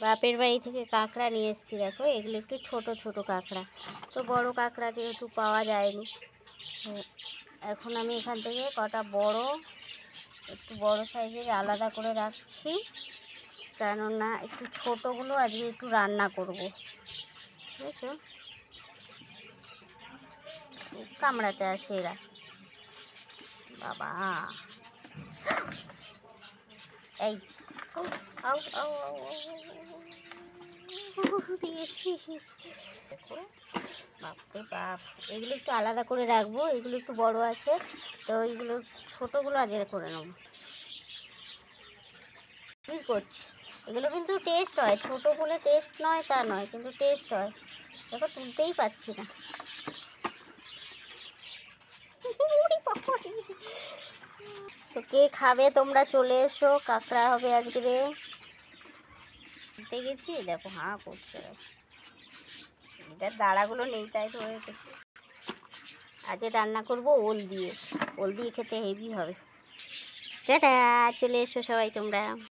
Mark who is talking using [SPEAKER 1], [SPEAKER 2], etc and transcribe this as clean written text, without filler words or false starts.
[SPEAKER 1] বাপের বাড়ি থেকে কাঁকড়া নিয়ে এসেছি। দেখো এগুলো একটু ছোট ছোট কাঁকড়া, তো বড় কাঁকড়া যেহেতু পাওয়া যায়নি, তো এখন আমি এখান থেকে কটা বড়, একটু বড় সাইজের আলাদা করে রাখছি, কেননা একটু ছোটোগুলো আজকে একটু রান্না করব, বুঝেছো? কামড়াতে আসে এরা, বাবা এই আউ আউ আউ দিয়েছি। দেখো বাপরে বাপ, এগুলো একটু আলাদা করে রাখবো, এগুলো একটু বড় আছে, তো এইগুলো ছোটোগুলো আজকে করে নেবো। কি করছি, এগুলো কিন্তু টেস্ট হয়, ছোটো বলে টেস্ট নয় তা নয়, কিন্তু টেস্ট হয়। দেখো তুলতেই পারছি না। তো কে খাবে তোমরা চলে এসো, কাঁকড়া হবে আজকে। তুলতে গেছি, দেখো হাঁ করছে, এটার দাঁড়াগুলো নেই তাই ধরে রেখেছি। আজকে রান্না করব ওল দিয়ে, ওল দিয়ে খেতে হেভি হবে। টাটা, চলে এসো সবাই তোমরা।